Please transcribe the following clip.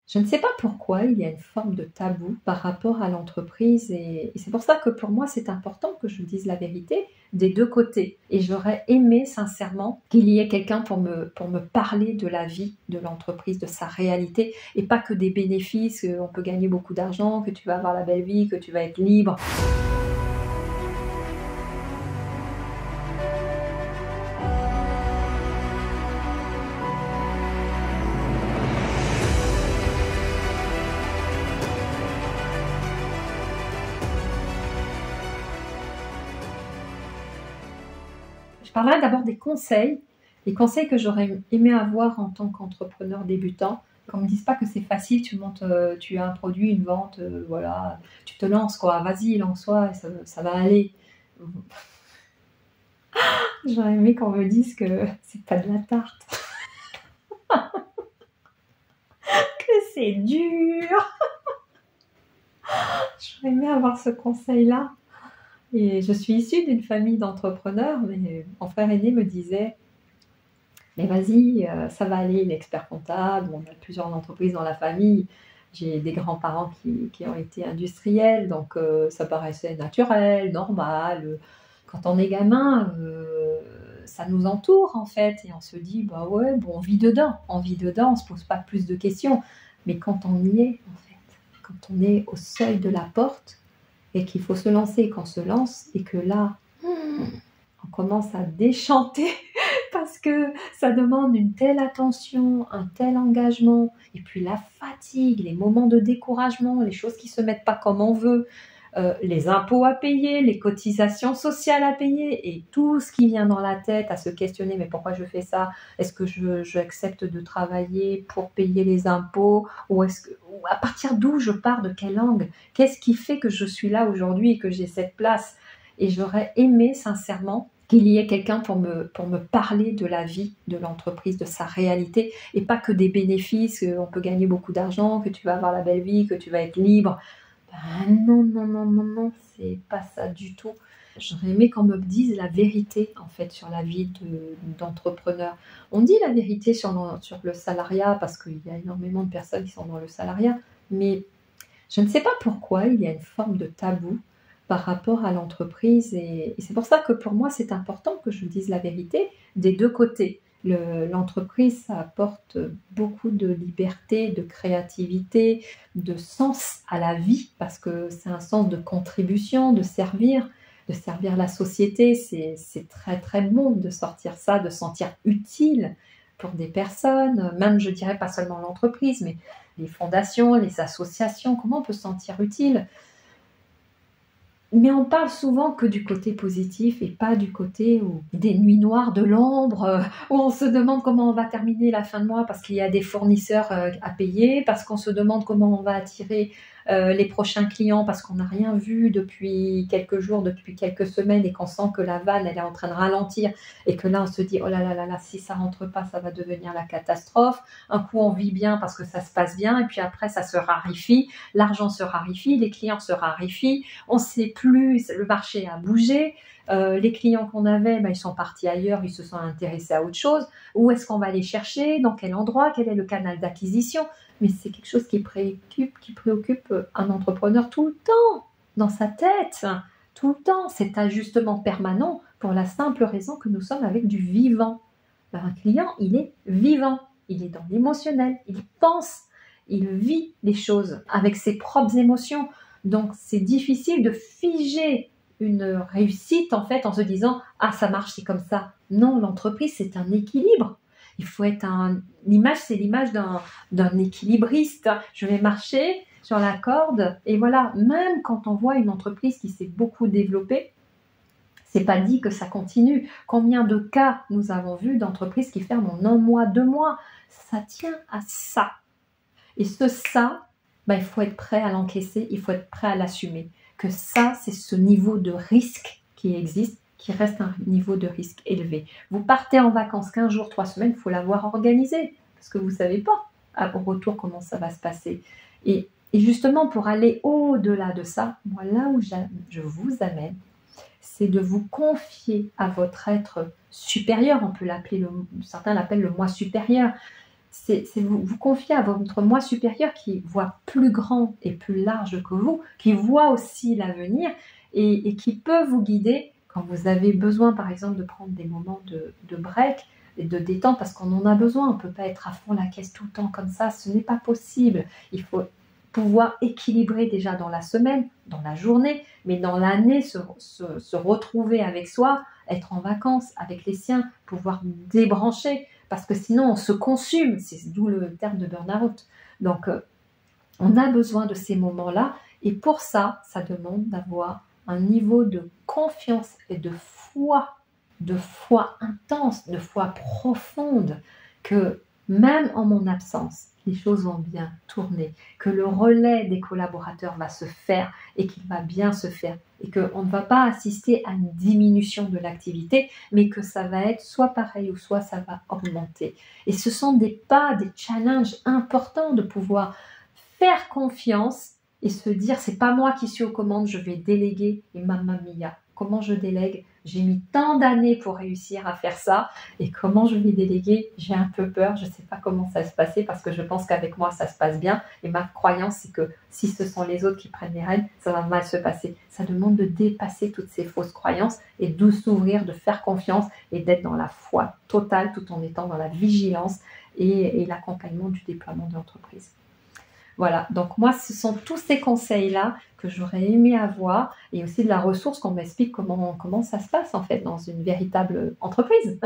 Je ne sais pas pourquoi il y a une forme de tabou par rapport à l'entreprise et c'est pour ça que pour moi c'est important que je dise la vérité des 2 côtés et j'aurais aimé sincèrement qu'il y ait quelqu'un pour me parler de la vie de l'entreprise, de sa réalité et pas que des bénéfices, on peut gagner beaucoup d'argent, que tu vas avoir la belle vie, que tu vas être libre. Je parlerai d'abord des conseils, les conseils que j'aurais aimé avoir en tant qu'entrepreneur débutant. Qu'on me dise pas que c'est facile, tu montes, tu as un produit, une vente, voilà, tu te lances quoi, vas-y lance-toi, ça va aller. J'aurais aimé qu'on me dise que c'est pas de la tarte, que c'est dur. J'aurais aimé avoir ce conseil-là et je suis issue d'une famille d'entrepreneurs, mais mon frère aîné me disait: «Mais vas-y, ça va aller, il est expert comptable, on a plusieurs entreprises dans la famille». J'ai des grands-parents qui ont été industriels, donc ça paraissait naturel, normal, quand on est gamin, ça nous entoure en fait et on se dit: «Bah ouais, bon, on vit dedans, on se pose pas plus de questions». Mais quand on y est en fait, quand on est au seuil de la porte et qu'il faut se lancer, qu'on se lance et que là, on commence à déchanter parce que ça demande une telle attention, un tel engagement, et puis la fatigue, les moments de découragement, les choses qui se mettent pas comme on veut, les impôts à payer, les cotisations sociales à payer et tout ce qui vient dans la tête à se questionner: «Mais pourquoi je fais ça? Est-ce que j'accepte de travailler pour payer les impôts? Ou est-ce que ou à partir d'où je pars? De quel angle? Qu'est-ce qui fait que je suis là aujourd'hui et que j'ai cette place?» Et j'aurais aimé sincèrement qu'il y ait quelqu'un pour me parler de la vie de l'entreprise, de sa réalité et pas que des bénéfices, on peut gagner beaucoup d'argent, que tu vas avoir la belle vie, que tu vas être libre. Non, non, non, non, non, c'est pas ça du tout. J'aurais aimé qu'on me dise la vérité en fait sur la vie d'entrepreneur. On dit la vérité sur le salariat parce qu'il y a énormément de personnes qui sont dans le salariat, mais je ne sais pas pourquoi il y a une forme de tabou par rapport à l'entreprise et c'est pour ça que pour moi c'est important que je dise la vérité des 2 côtés. L'entreprise, ça apporte beaucoup de liberté, de créativité, de sens à la vie parce que c'est un sens de contribution, de servir la société. C'est très, très bon de sortir ça, de se sentir utile pour des personnes, même je dirais pas seulement l'entreprise, mais les fondations, les associations, comment on peut se sentir utile? Mais on parle souvent que du côté positif et pas du côté où des nuits noires de l'ombre, où on se demande comment on va terminer la fin de mois parce qu'il y a des fournisseurs, à payer, parce qu'on se demande comment on va attirer, les prochains clients parce qu'on n'a rien vu depuis quelques jours, depuis quelques semaines et qu'on sent que la vanne, elle est en train de ralentir et que là, on se dit: «Oh là là là là, si ça rentre pas, ça va devenir la catastrophe». Un coup, on vit bien parce que ça se passe bien et puis après ça se raréfie, l'argent se raréfie, les clients se raréfient, on ne sait plus, le marché a bougé, les clients qu'on avait, ben, ils sont partis ailleurs, ils se sont intéressés à autre chose. Où est-ce qu'on va les chercher? Dans quel endroit? Quel est le canal d'acquisition? Mais c'est quelque chose qui préoccupe un entrepreneur tout le temps, dans sa tête, tout le temps. Cet ajustement permanent pour la simple raison que nous sommes avec du vivant. Un client, il est vivant, il est dans l'émotionnel, il pense, il vit les choses avec ses propres émotions. Donc c'est difficile de figer une réussite en fait en se disant: «Ah ça marche, c'est comme ça». Non, l'entreprise, c'est un équilibre. Il faut être l'image, c'est l'image d'un équilibriste. Je vais marcher sur la corde et voilà, même quand on voit une entreprise qui s'est beaucoup développée, c'est pas dit que ça continue. Combien de cas nous avons vus d'entreprises qui ferment en 1 mois, 2 mois? Ça tient à ça. Et ça, bah, il faut être prêt à l'encaisser, il faut être prêt à l'assumer. Que ça, c'est ce niveau de risque qui existe, qui reste un niveau de risque élevé. Vous partez en vacances 15 jours, 3 semaines, il faut l'avoir organisé, parce que vous ne savez pas au retour comment ça va se passer. Et justement, pour aller au-delà de ça, moi, là où je vous amène, c'est de vous confier à votre être supérieur, on peut l'appeler, certains l'appellent le moi supérieur. c'est vous confier à votre moi supérieur qui voit plus grand et plus large que vous, qui voit aussi l'avenir et qui peut vous guider quand vous avez besoin, par exemple, de prendre des moments de break et de détente, parce qu'on en a besoin. On ne peut pas être à fond la caisse tout le temps comme ça, ce n'est pas possible. Il faut pouvoir équilibrer déjà dans la semaine, dans la journée, mais dans l'année, se retrouver avec soi, être en vacances avec les siens, pouvoir débrancher, parce que sinon on se consume, c'est d'où le terme de burn-out. Donc on a besoin de ces moments-là, et pour ça, ça demande d'avoir un niveau de confiance et de foi intense, de foi profonde, que même en mon absence, les choses vont bien tourner, que le relais des collaborateurs va se faire et qu'il va bien se faire, et qu'on ne va pas assister à une diminution de l'activité, mais que ça va être soit pareil ou soit ça va augmenter. Et ce sont des pas, des challenges importants de pouvoir faire confiance et se dire c'est pas moi qui suis aux commandes, je vais déléguer. Et mamma mia, comment je délègue? J'ai mis tant d'années pour réussir à faire ça, et comment je vais déléguer? J'ai un peu peur, je ne sais pas comment ça va se passer, parce que je pense qu'avec moi ça se passe bien, et ma croyance c'est que si ce sont les autres qui prennent les rênes, ça va mal se passer. Ça demande de dépasser toutes ces fausses croyances et de s'ouvrir, de faire confiance et d'être dans la foi totale tout en étant dans la vigilance et l'accompagnement du déploiement de l'entreprise. Voilà, donc moi, ce sont tous ces conseils-là que j'aurais aimé avoir, et aussi de la ressource qu'on m'explique comment ça se passe en fait dans une véritable entreprise.